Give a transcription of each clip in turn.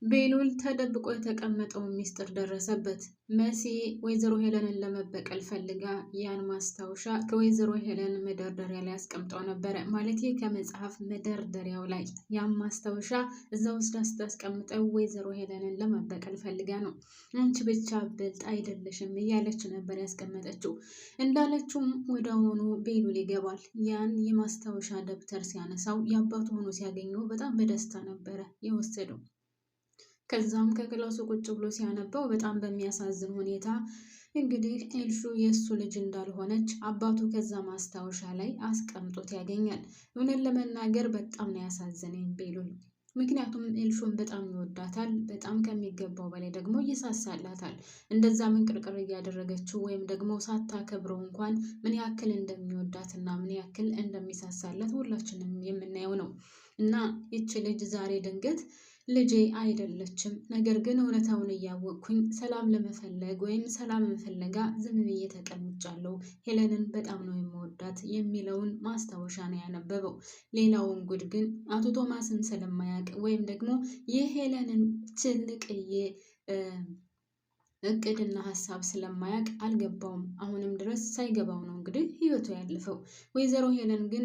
ቤሉል ተደብቆ የተቀመጠው ሚስጥር ደረሰበት። መሲ ወይዘሮ ሄለንን ለመበቀል ፈልጋ ያን ማስታወሻ ከወይዘሮ ሄለን መደርደሪያ ላይ አስቀምጠው ነበረ። ማለቴ ከመጽሐፍ መደርደሪያው ላይ ያን ማስታወሻ እዛ ውስጥ ስታስቀምጠው ወይዘሮ ሄለንን ለመበቀል ፈልጋ ነው። አንቺ ብቻ ብልጥ አይደለሽም እያለች ነበር ያስቀመጠችው። እንዳለችውም ወዲያውኑ ቤሉል ይገባል። ያን የማስታወሻ ደብተር ሲያነሳው የአባቱ ሆኖ ሲያገኘው በጣም በደስታ ነበረ የወሰደው። ከዛም ከክላሱ ቁጭ ብሎ ሲያነበው በጣም በሚያሳዝን ሁኔታ እንግዲህ ኤልሹ የእሱ ልጅ እንዳልሆነች አባቱ ከዛ ማስታወሻ ላይ አስቀምጦት ያገኛል። እውነት ለመናገር በጣም ነው ያሳዘነኝ ቤሉል። ምክንያቱም ኤልሹን በጣም ይወዳታል፣ በጣም ከሚገባው በላይ ደግሞ ይሳሳላታል። እንደዛ ምንቅርቅር እያደረገችው ወይም ደግሞ ሳታከብረው እንኳን ምን ያክል እንደሚወዳትና ምን ያክል እንደሚሳሳላት ሁላችንም የምናየው ነው። እና ይቺ ልጅ ዛሬ ድንገት ልጄ አይደለችም፣ ነገር ግን እውነታውን እያወቅኩኝ ሰላም ለመፈለግ ወይም ሰላም ፍለጋ ዝም ብዬ ተቀምጫለሁ፣ ሄለንን በጣም ነው የምወዳት የሚለውን ማስታወሻ ነው ያነበበው። ሌላውን ጉድ ግን አቶ ቶማስን ስለማያውቅ ወይም ደግሞ የሄለንን ትልቅዬ እቅድና ሀሳብ ስለማያውቅ አልገባውም። አሁንም ድረስ ሳይገባው ነው እንግዲህ ህይወቱ ያለፈው። ወይዘሮ ሄለን ግን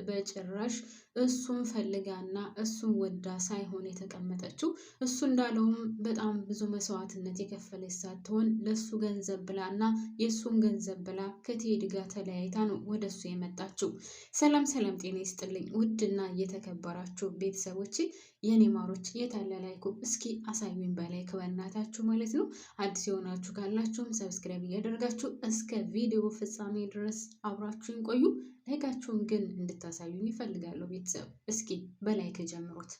በጭራሽ እሱን ፈልጋና እሱን ወዳ ሳይሆን የተቀመጠችው፣ እሱ እንዳለውም በጣም ብዙ መስዋዕትነት የከፈለች ሳትሆን ለሱ ገንዘብ ብላና የእሱን ገንዘብ ብላ ከቴዲ ጋር ተለያይታ ነው ወደ እሱ የመጣችው። ሰላም ሰላም፣ ጤና ይስጥልኝ ውድና እየተከበራችሁ ቤተሰቦች፣ የኔ ማሮች የታለ ላይኩ እስኪ አሳዩኝ በላይክ በእናታችሁ ማለት ነው። አዲስ የሆናችሁ ካላችሁም ሰብስክራይብ እያደረጋችሁ እስከ ቪዲዮ ፍጻሜ ድረስ አብራችሁን ቆዩ። ላይካችሁን ግን እንድታሳዩኝ ይፈልጋለሁ ቤተሰብ። እስኪ በላይክ ጀምሩት።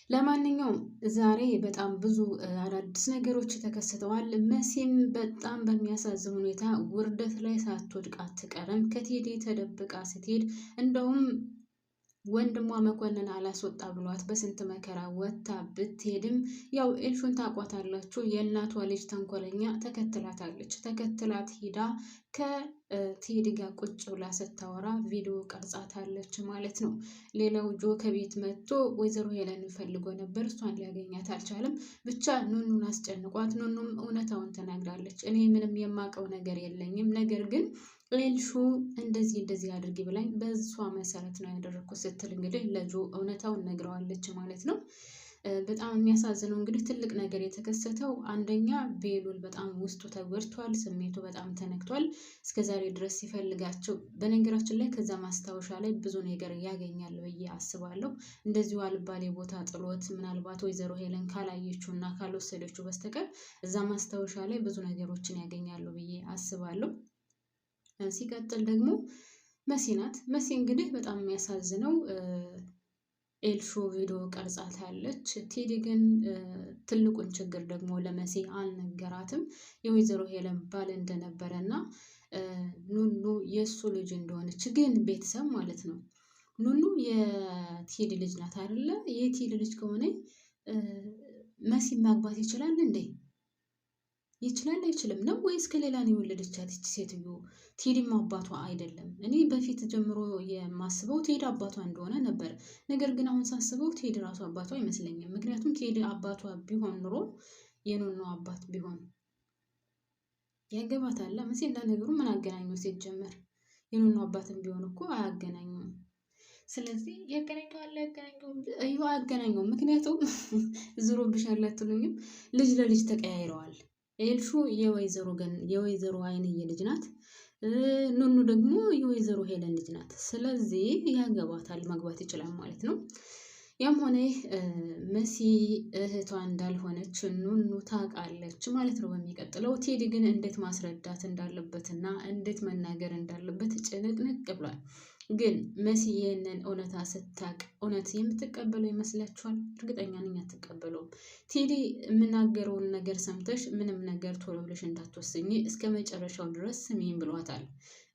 ለማንኛውም ዛሬ በጣም ብዙ አዳዲስ ነገሮች ተከስተዋል። መሲም በጣም በሚያሳዝን ሁኔታ ውርደት ላይ ሳትወድቅ አትቀርም። ከቴዲ ተደብቃ ስትሄድ እንደውም ወንድሟ መኮንን አላስወጣ ብሏት በስንት መከራ ወጥታ ብትሄድም ያው ኤልሹን ታቋታላችሁ። የእናቷ ልጅ ተንኮለኛ ተከትላታለች። ተከትላት ሂዳ ከቴዲ ጋር ቁጭ ብላ ስታወራ ቪዲዮ ቀርጻታለች ማለት ነው። ሌላው ጆ ከቤት መጥቶ ወይዘሮ ሄለን ፈልጎ ነበር፣ እሷን ሊያገኛት አልቻለም። ብቻ ኑኑን አስጨንቋት፣ ኑኑም እውነታውን ተናግራለች። እኔ ምንም የማውቀው ነገር የለኝም፣ ነገር ግን ኤልሹ እንደዚህ አድርጊ ብላኝ በሷ መሰረት ነው ያደረኩት ስትል እንግዲህ ለጆ እውነታውን ነግረዋለች ማለት ነው። በጣም የሚያሳዝነው እንግዲህ ትልቅ ነገር የተከሰተው አንደኛ ቤሉል በጣም ውስጡ ተጎድቷል፣ ስሜቱ በጣም ተነክቷል። እስከዛሬ ድረስ ሲፈልጋቸው፣ በነገራችን ላይ ከዛ ማስታወሻ ላይ ብዙ ነገር ያገኛል ብዬ አስባለሁ። እንደዚሁ አልባሌ ቦታ ጥሎት ምናልባት ወይዘሮ ሄለን ካላየችው እና ካልወሰደችው በስተቀር እዛ ማስታወሻ ላይ ብዙ ነገሮችን ያገኛሉ ብዬ አስባለሁ። ሲቀጥል ደግሞ መሲ ናት። መሲ እንግዲህ በጣም የሚያሳዝነው ኤልሹ ቪዲዮ ቀርጻታለች። ቴዲ ግን ትልቁን ችግር ደግሞ ለመሲ አልነገራትም። የወይዘሮ ሄለን ባል እንደነበረ እና ኑኑ የእሱ ልጅ እንደሆነች ግን ቤተሰብ ማለት ነው። ኑኑ የቴዲ ልጅ ናት አይደለ? የቴዲ ልጅ ከሆነ መሲ ማግባት ይችላል እንዴ? ይችላል አይችልም ነው ወይስ ከሌላ ነው የወለደቻት ይቺ ሴትዮ? ቴዲም አባቷ አይደለም። እኔ በፊት ጀምሮ የማስበው ቴዲ አባቷ እንደሆነ ነበር። ነገር ግን አሁን ሳስበው ቴዲ ራሱ አባቷ አይመስለኝም። ምክንያቱም ቴዲ አባቷ ቢሆን ኑሮ የኑኑ አባት ቢሆን ያገባታል መቼ። እንዳነገሩ ምን አገናኘው? ሲጀመር የኑኑ አባትም ቢሆን እኮ አያገናኙም። ስለዚህ ያገናኘው ምክንያቱም ዝሮብሻል አትሉኝም? ልጅ ለልጅ ተቀያይረዋል። ኤልሹ የወይዘሮ አይንዬ ልጅ ናት። ኑኑ ደግሞ የወይዘሮ ሄለን ልጅ ናት። ስለዚህ ያገባታል፣ ማግባት ይችላል ማለት ነው። ያም ሆነ መሲ እህቷ እንዳልሆነች ኑኑ ታውቃለች ማለት ነው። በሚቀጥለው ቴዲ ግን እንዴት ማስረዳት እንዳለበትና እንዴት መናገር እንዳለበት ጭንቅንቅ ብሏል። ግን መሲ ይህንን እውነታ ስታውቅ እውነት የምትቀበለው ይመስላችኋል? እርግጠኛ ነኝ አትቀበለውም። ቴዲ የምናገረውን ነገር ሰምተሽ ምንም ነገር ቶሎ ብለሽ እንዳትወስኝ እስከ መጨረሻው ድረስ ስሚኝ ብሏታል።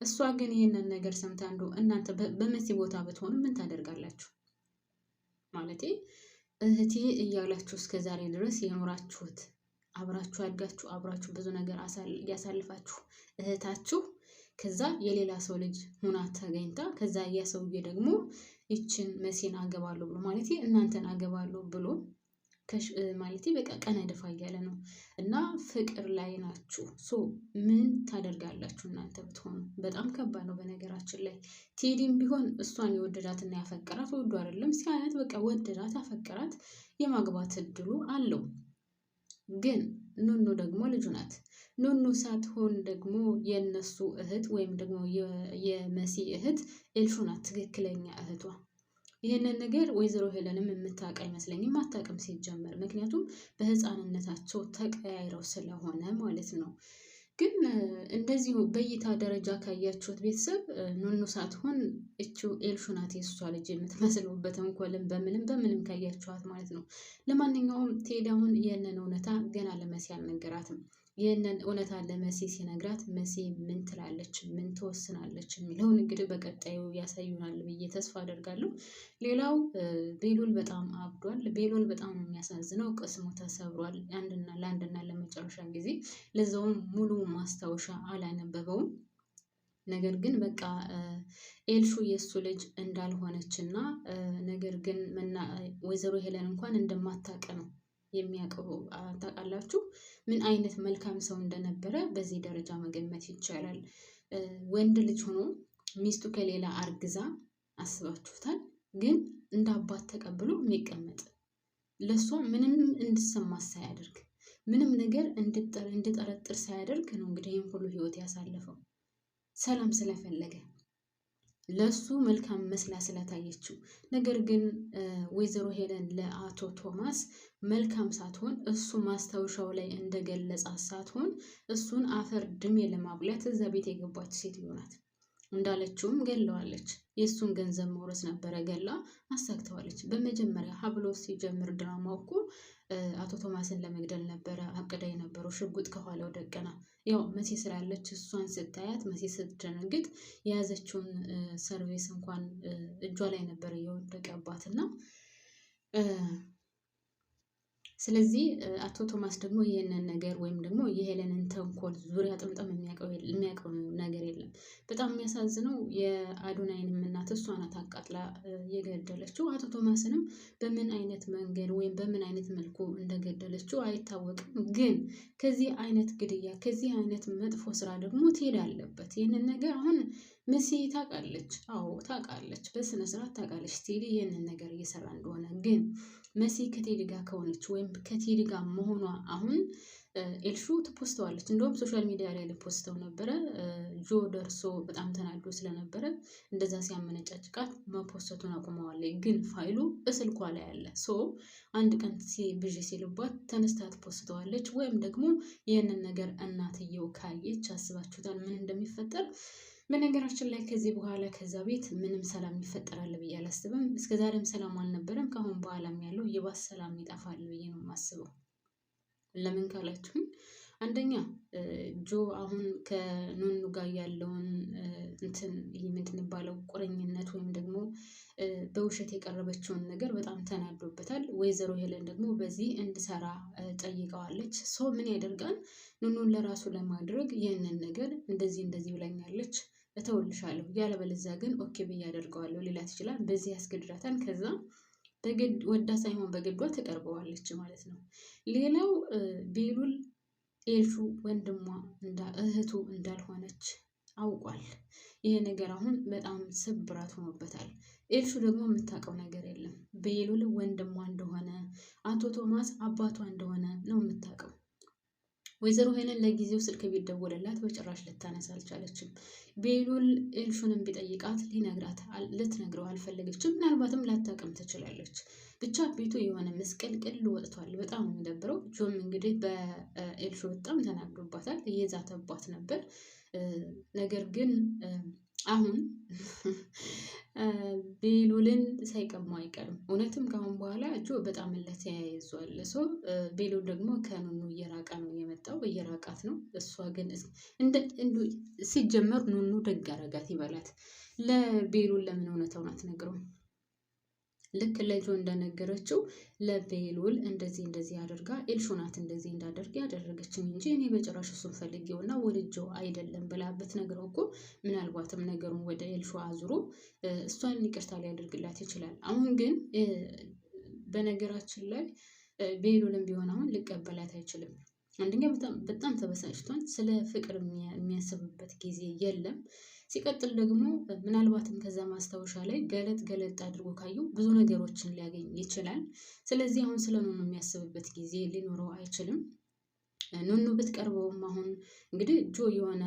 እሷ ግን ይህንን ነገር ሰምታ እንደው እናንተ በመሲ ቦታ ብትሆኑ ምን ታደርጋላችሁ? ማለቴ እህቴ እያላችሁ እስከ ዛሬ ድረስ የኖራችሁት አብራችሁ ያድጋችሁ አብራችሁ ብዙ ነገር ያሳልፋችሁ እህታችሁ ከዛ የሌላ ሰው ልጅ ሆና ተገኝታ ከዛ ያ ሰውዬ ደግሞ ይችን መሲን አገባለሁ ብሎ ማለት እናንተን አገባለሁ ብሎ ማለት በቃ ቀነ ደፋ እያለ ነው እና ፍቅር ላይ ናችሁ። ምን ታደርጋላችሁ እናንተ ብትሆኑ? በጣም ከባድ ነው። በነገራችን ላይ ቴዲም ቢሆን እሷን የወደዳትና ያፈቀራት ወዶ አይደለም ሲያያት በቃ ወደዳት አፈቀራት፣ የማግባት እድሉ አለው። ግን ኑኑ ደግሞ ልጁ ናት። ኑኑ ሳትሆን ደግሞ የነሱ እህት ወይም ደግሞ የመሲ እህት ኤልሹ ናት ትክክለኛ እህቷ። ይህንን ነገር ወይዘሮ ሄለንም የምታውቅ አይመስለኝም፣ አታውቅም ሲጀመር። ምክንያቱም በህፃንነታቸው ተቀያይረው ስለሆነ ማለት ነው። ግን እንደዚሁ በእይታ ደረጃ ካያችሁት ቤተሰብ ኑኑ ሳትሆን እቺው ኤልሹ ናት የእሷ ልጅ የምትመስለው፣ በተንኮልም በምንም ካያችኋት ማለት ነው። ለማንኛውም ቴዲ አሁን ይህንን እውነታ ገና ለመሲ አልነገራትም። ይህንን እውነታ ለመሲ ሲነግራት መሲ ምን ትላለች፣ ምን ትወስናለች የሚለውን እንግዲህ በቀጣዩ ያሳዩናል ብዬ ተስፋ አደርጋለሁ። ሌላው ቤሉል በጣም አብዷል። ቤሉል በጣም የሚያሳዝነው ቅስሙ ተሰብሯል። ለአንድና ለመጨረሻ ጊዜ ለዛውም ሙሉ ማስታወሻ አላነበበውም። ነገር ግን በቃ ኤልሹ የእሱ ልጅ እንዳልሆነች እና ነገር ግን ወይዘሮ ሄለን እንኳን እንደማታውቅ ነው የሚያውቀው። ታውቃላችሁ ምን አይነት መልካም ሰው እንደነበረ በዚህ ደረጃ መገመት ይቻላል። ወንድ ልጅ ሆኖ ሚስቱ ከሌላ አርግዛ አስባችሁታል? ግን እንደ አባት ተቀብሎ የሚቀመጥ ለእሷ ምንም እንድሰማት ሳያደርግ ምንም ነገር እንድጠረጥር ሳያደርግ ነው እንግዲህ ይህን ሁሉ ህይወት ያሳለፈው ሰላም ስለፈለገ ለሱ መልካም መስላ ስለታየችው። ነገር ግን ወይዘሮ ሄለን ለአቶ ቶማስ መልካም ሳትሆን እሱ ማስታወሻው ላይ እንደገለጻት ሳትሆን እሱን አፈር ድሜ ለማብላት እዛ ቤት የገባች ሴትዮ ናት። እንዳለችውም ገለዋለች። የእሱን ገንዘብ መውረስ ነበረ፣ ገላ አሳክተዋለች። በመጀመሪያ ሀብሎ ሲጀምር ድራማው እኮ አቶ ቶማስን ለመግደል ነበረ አቅዳ የነበረው። ሽጉጥ ከኋላው ደቀና። ያው መሲ ስላለች እሷን ስታያት መሲ ስትደነግጥ የያዘችውን ሰርቪስ እንኳን እጇ ላይ ነበረ የወደቀባት እና ስለዚህ አቶ ቶማስ ደግሞ ይህንን ነገር ወይም ደግሞ የሄለንን ተንኮል ዙሪያ ጥምጥም የሚያውቀው ነገር የለም። በጣም የሚያሳዝነው የአዶናይንም እናት እሷ ናት አቃጥላ የገደለችው። አቶ ቶማስንም በምን አይነት መንገድ ወይም በምን አይነት መልኩ እንደገደለችው አይታወቅም። ግን ከዚህ አይነት ግድያ ከዚህ አይነት መጥፎ ስራ ደግሞ ትሄድ አለበት። ይህንን ነገር አሁን መሲ ታውቃለች። አዎ ታውቃለች፣ በስነ ስርዓት ታውቃለች ቴዲ ይህንን ነገር እየሰራ እንደሆነ። ግን መሲ ከቴዲ ጋር ከሆነች ወይም ከቴዲ ጋር መሆኗ አሁን ኤልሹ ትፖስተዋለች። እንደውም ሶሻል ሚዲያ ላይ ፖስተው ነበረ። ጆ ደርሶ በጣም ተናዶ ስለነበረ እንደዛ ሲያመነጫጭቃት መፖስተቱን አቁመዋለች። ግን ፋይሉ እስልኳ ላይ አለ። አንድ ቀን ብዥ ሲልባት ተነስታ ትፖስተዋለች። ወይም ደግሞ ይህንን ነገር እናትየው ካየች አስባችሁታል ምን እንደሚፈጠር? በነገራችን ላይ ከዚህ በኋላ ከዛ ቤት ምንም ሰላም ይፈጠራል ብዬ አላስብም። እስከዛሬም ሰላም አልነበረም። ከአሁን በኋላም ያለው የባስ ሰላም ይጠፋል ብዬ ነው የማስበው። ለምን ካላችሁኝ አንደኛ ጆ አሁን ከኑኑ ጋር ያለውን ይህ ምንድን የሚባለው ቁርኝነት ወይም ደግሞ በውሸት የቀረበችውን ነገር በጣም ተናዶበታል። ወይዘሮ ሄለን ደግሞ በዚህ እንድሰራ ጠይቀዋለች። ምን ያደርጋል ኑኑን ለራሱ ለማድረግ ይህንን ነገር እንደዚህ ብላኛለች እተውልሻለሁ፣ ያለበለዚያ ግን ኦኬ ብዬ አደርገዋለሁ ሊላት ይችላል። በዚህ ያስገድዳታል። ከዛ በግድ ወዳ ሳይሆን በግዷ ትቀርበዋለች ማለት ነው። ሌላው ቤሉል ኤልሹ ወንድሟ እህቱ እንዳልሆነች አውቋል። ይሄ ነገር አሁን በጣም ስብራት ሆኖበታል። ኤልሹ ደግሞ የምታውቀው ነገር የለም። ቤሉል ወንድሟ እንደሆነ አቶ ቶማስ አባቷ እንደሆነ ነው የምታውቀው። ወይዘሮ ሄለን ለጊዜው ስልክ ቢደወልላት በጭራሽ ልታነሳ አልቻለችም። ቤሉል ኤልሹንም ቢጠይቃት ልትነግረው አልፈለገችም። ምናልባትም ላታውቅም ትችላለች። ብቻ ቤቱ የሆነ ምስቅልቅል ወጥቷል። በጣም ነው የሚደብረው። ጆም እንግዲህ በኤልሹ በጣም ተናዶባታል፣ እየዛተባት ነበር። ነገር ግን አሁን ቤሉልን ሳይቀማው አይቀርም። እውነትም ከአሁን በኋላ ጆ በጣም ለተያይዟል። ቤሉል ደግሞ ከኑኑ እየራቃ ነው የመጣው፣ እየራቃት ነው። እሷ ግን ሲጀመር ኑኑ ደግ አረጋት ይበላት። ለቤሉል ለምን እውነታውን አትነግረውም? ልክ ለጆ እንደነገረችው ለቤሉል እንደዚህ አድርጋ ኤልሹ ናት እንደዚህ እንዳደርግ ያደረገችኝ እንጂ እኔ በጭራሽ እሱን ፈልጌውና ወድጄው አይደለም ብላ ብትነግረው እኮ ምናልባትም ነገሩን ወደ ኤልሹ አዙሮ እሷን ይቅርታ ሊያደርግላት ይችላል። አሁን ግን በነገራችን ላይ ቤሉልም ቢሆን አሁን ሊቀበላት አይችልም። አንደኛ በጣም ተበሳጭቷል። ስለ ፍቅር የሚያስብበት ጊዜ የለም። ሲቀጥል ደግሞ ምናልባትም ከዛ ማስታወሻ ላይ ገለጥ ገለጥ አድርጎ ካዩ ብዙ ነገሮችን ሊያገኝ ይችላል። ስለዚህ አሁን ስለ ኑኑ የሚያስብበት ጊዜ ሊኖረው አይችልም። ኑኑ ብትቀርበውም አሁን እንግዲህ ጆ የሆነ